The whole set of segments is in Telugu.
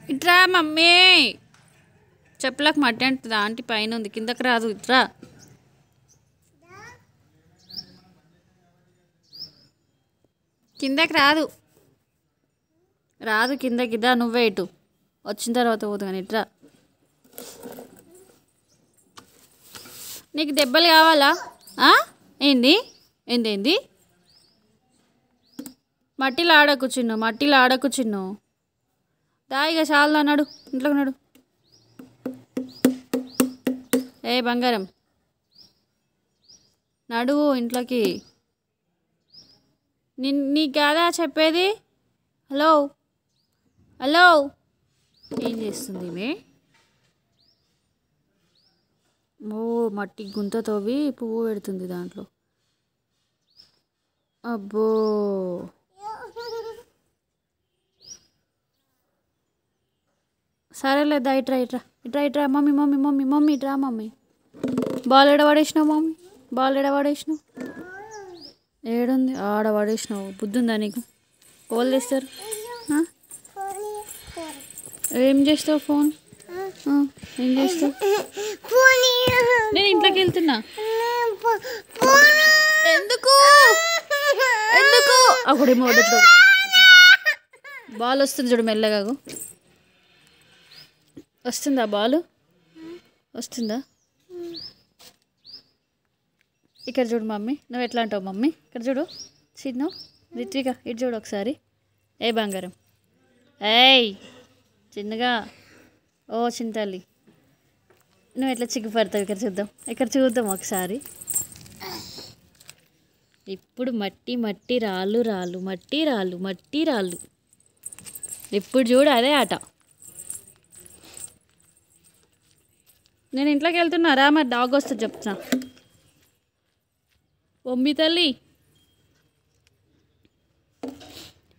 ఇట్రా మమ్మీ చెప్పులకు మట్టి అంటుంది ఆంటీ పైన ఉంది కిందకి రాదు ఇట్రా కిందకి రాదు రాదు కిందకి దా నువ్వే ఇటు వచ్చిన తర్వాత పోదు కానీ ఇట్రా నీకు దెబ్బలు కావాలా ఏంది ఏంది ఏంది మట్టిలో ఆడకు చిన్ను దాయిగా చాలా నడు ఇంట్లోకి నడు ఏ బంగారం నడువు ఇంట్లోకి నీకు కాదా చెప్పేది హలో హలో ఏం చేస్తుంది మే ఓ మట్టి గుంత తవ్వి పువ్వు పెడుతుంది దాంట్లో అబ్బో సరేలేదా ఇట్రా ఇట్రా ఇట్రా ఇట్రా మమ్మీ మమ్మీ మమ్మీ మమ్మీ ఇట్రా మమ్మీ బాల్ ఎడబడేసినావు మమ్మీ బాల్ ఎడబడేసినావు ఏడుంది ఆడ పడేసినావు బుద్ధి ఉందా నీకు కాల్ చేస్తారు ఏం చేస్తావు ఫోన్ ఏం చేస్తావు నేను ఇంట్లోకి వెళ్తున్నా ఎందుకు ఎందుకు అక్కడేమో బాల్ వస్తుంది చూడు మెల్లగా వస్తుందా బాలు వస్తుందా ఇక్కడ చూడు మమ్మీ నువ్వు ఎట్లా అంటావు మమ్మీ ఇక్కడ చూడు చిన్ను రిత్విక ఇటు చూడు ఒకసారి ఏ బంగారం ఏయ్ చిన్నగా ఓ చింతల్లి నువ్వు ఎట్లా చిగ్గుపడతావు ఇక్కడ చూద్దాం ఒకసారి ఇప్పుడు మట్టి మట్టి రాళ్ళు రాళ్ళు మట్టి రాళ్ళు మట్టి రాళ్ళు ఇప్పుడు చూడు అదే ఆట నేను ఇంట్లోకి వెళ్తున్నారా మరి డాగ్ వస్తుంది చెప్తా మమ్మీ తల్లి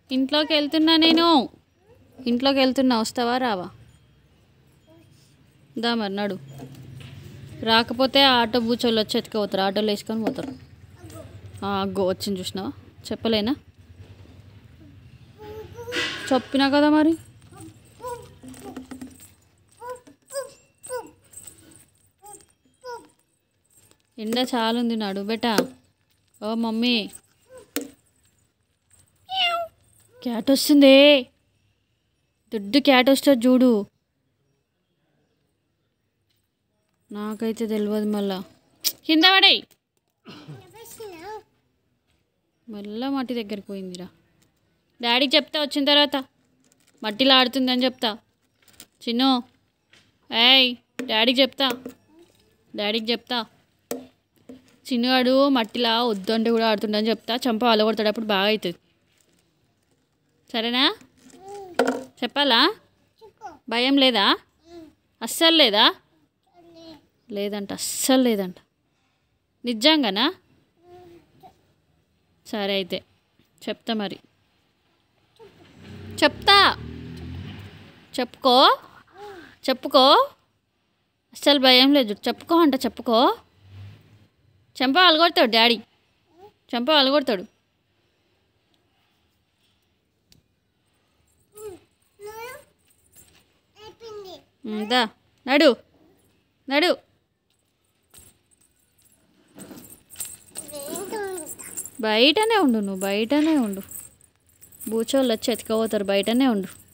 ఇంట్లోకి వెళ్తున్నా నేను ఇంట్లోకి వెళ్తున్నా వస్తావా రావా దా మరి నడు రాకపోతే ఆటో బూచోళ్ళు వచ్చి ఎత్తుకుపోతారు ఆటోలో వేసుకొని పోతారు అగ్గో వచ్చింది చూసినావా చెప్పలేనా చెప్పినా కదా మరి ఎండ చాలా ఉంది నాడు బేటా ఓ మమ్మీ క్యాట్ వస్తుంది దొడ్డు క్యాట్ వస్తుంది చూడు నాకైతే తెలియదు మళ్ళా కింద పడే మళ్ళా మట్టి దగ్గరికి పోయిందిరా డాడీకి చెప్తా వచ్చిన తర్వాత మట్టిలో ఆడుతుందని చెప్తా చిన్ను ఏయ్ డాడీకి చెప్తా చిన్నగాడు మట్టిలా వద్దంటే కూడా ఆడుతుండని చెప్తా చంప అలగొడతాడు అప్పుడు బాగా అవుతుంది సరేనా చెప్పాలా భయం లేదా అస్సలు లేదా అస్సలు లేదంట నిజంగానా సరే అయితే చెప్తా మరి చెప్పుకో అస్సలు భయం లేదు చెప్పుకో చంప అలగొడతాడు డాడీ దా నడు బయటనే ఉండు నువ్వు బూచోళ్ళు వచ్చి ఎత్తుకపోతారు బయటనే ఉండు